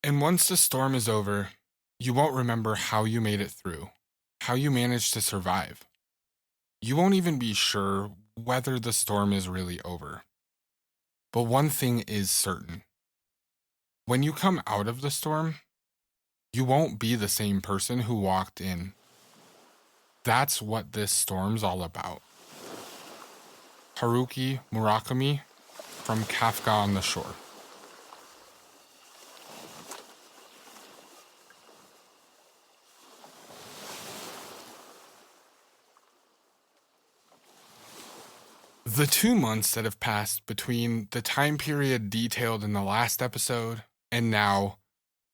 And once the storm is over, you won't remember how you made it through, how you managed to survive. You won't even be sure whether the storm is really over. But one thing is certain: when you come out of the storm, you won't be the same person who walked in. That's what this storm's all about. Haruki Murakami from Kafka on the Shore. The 2 months that have passed between the time period detailed in the last episode and now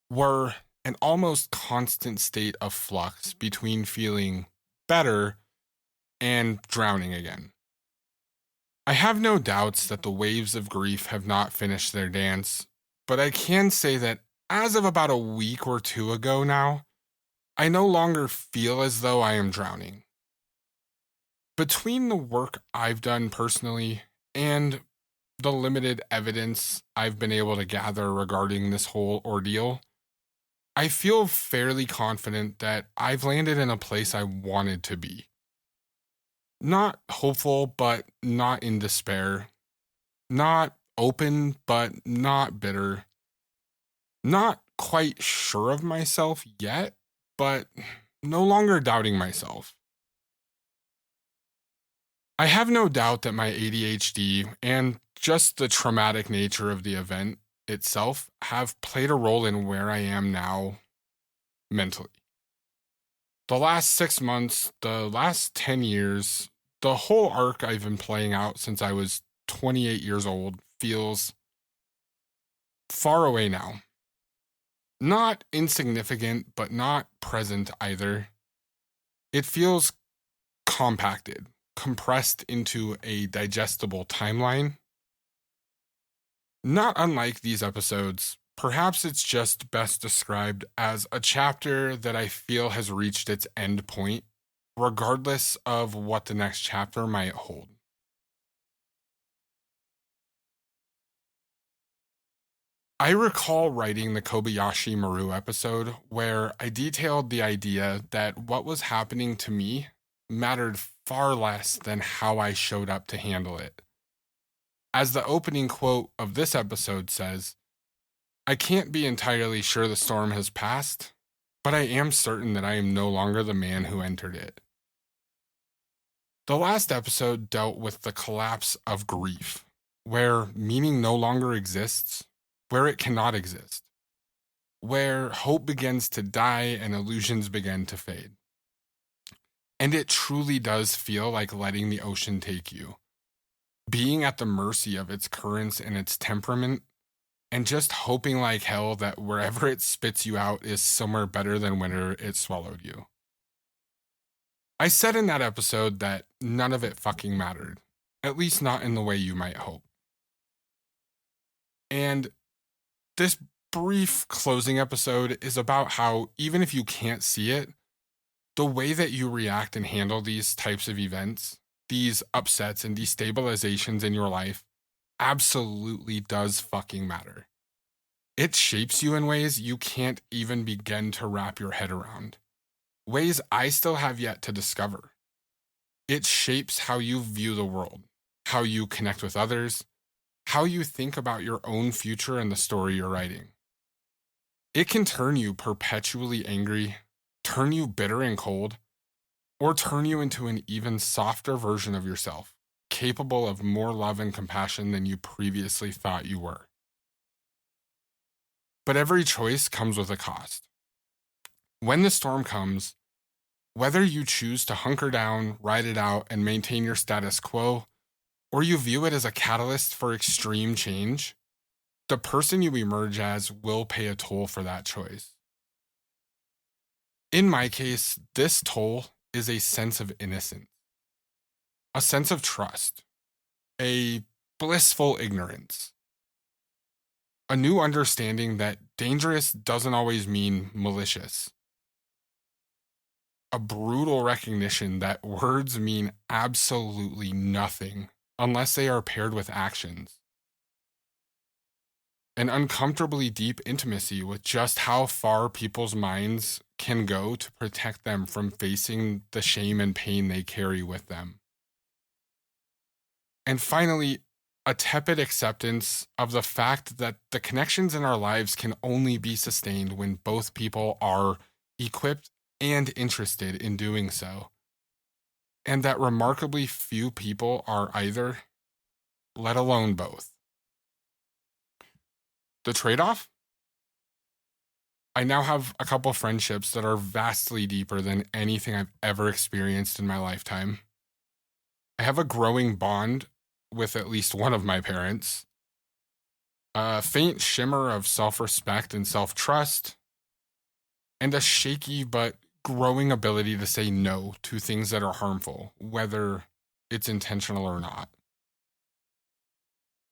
were an almost constant state of flux between feeling better and drowning again. I have no doubts that the waves of grief have not finished their dance, but I can say that as of about a week or two ago now, I no longer feel as though I am drowning. Between the work I've done personally and the limited evidence I've been able to gather regarding this whole ordeal, I feel fairly confident that I've landed in a place I wanted to be. Not hopeful, but not in despair. Not open, but not bitter. Not quite sure of myself yet, but no longer doubting myself. I have no doubt that my ADHD and just the traumatic nature of the event itself have played a role in where I am now mentally. The last 6 months, the last 10 years, the whole arc I've been playing out since I was 28 years old feels far away now. Not insignificant, but not present either. It feels compacted, compressed into a digestible timeline. Not unlike these episodes, perhaps it's just best described as a chapter that I feel has reached its end point, regardless of what the next chapter might hold. I recall writing the Kobayashi Maru episode where I detailed the idea that what was happening to me mattered far less than how I showed up to handle it. As the opening quote of this episode says, "I can't be entirely sure the storm has passed, but I am certain that I am no longer the man who entered it." The last episode dealt with the collapse of grief, where meaning no longer exists, where it cannot exist, where hope begins to die and illusions begin to fade. And it truly does feel like letting the ocean take you, being at the mercy of its currents and its temperament, and just hoping like hell that wherever it spits you out is somewhere better than where it swallowed you. I said in that episode that none of it fucking mattered, at least not in the way you might hope. And this brief closing episode is about how, even if you can't see it, the way that you react and handle these types of events, these upsets and destabilizations in your life, absolutely does fucking matter. It shapes you in ways you can't even begin to wrap your head around. Ways I still have yet to discover. It shapes how you view the world, how you connect with others, how you think about your own future and the story you're writing. It can turn you perpetually angry, turn you bitter and cold, or turn you into an even softer version of yourself, capable of more love and compassion than you previously thought you were. But every choice comes with a cost. When the storm comes, whether you choose to hunker down, ride it out, and maintain your status quo, or you view it as a catalyst for extreme change, the person you emerge as will pay a toll for that choice. In my case, this toll is a sense of innocence, a sense of trust, a blissful ignorance, a new understanding that dangerous doesn't always mean malicious, a brutal recognition that words mean absolutely nothing unless they are paired with actions. an uncomfortably deep intimacy with just how far people's minds can go to protect them from facing the shame and pain they carry with them. And finally, a tepid acceptance of the fact that the connections in our lives can only be sustained when both people are equipped and interested in doing so. And that remarkably few people are either, let alone both. The trade-off? I now have a couple friendships that are vastly deeper than anything I've ever experienced in my lifetime. I have a growing bond with at least one of my parents, a faint shimmer of self-respect and self-trust, and a shaky but growing ability to say no to things that are harmful, whether it's intentional or not.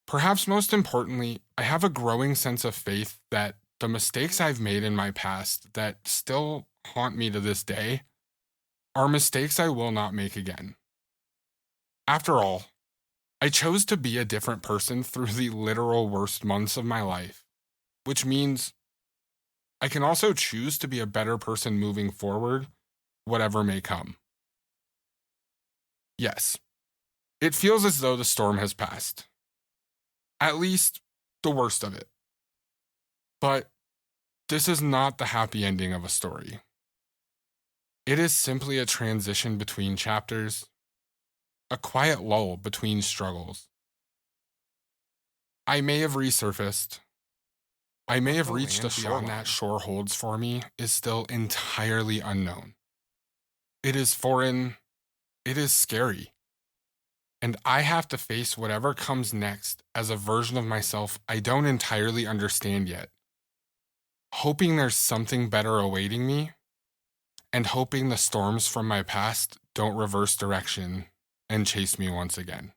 Perhaps most importantly, I have a growing sense of faith that the mistakes I've made in my past that still haunt me to this day are mistakes I will not make again. After all, I chose to be a different person through the literal worst months of my life, which means I can also choose to be a better person moving forward, whatever may come. Yes, it feels as though the storm has passed. At least, the worst of it. But this is not the happy ending of a story. It is simply a transition between chapters, a quiet lull between struggles. I may have resurfaced. I may have reached a shore that shore holds for me is still entirely unknown. It is foreign. It is scary. And I have to face whatever comes next as a version of myself I don't entirely understand yet. Hoping there's something better awaiting me, and hoping the storms from my past don't reverse direction and chase me once again.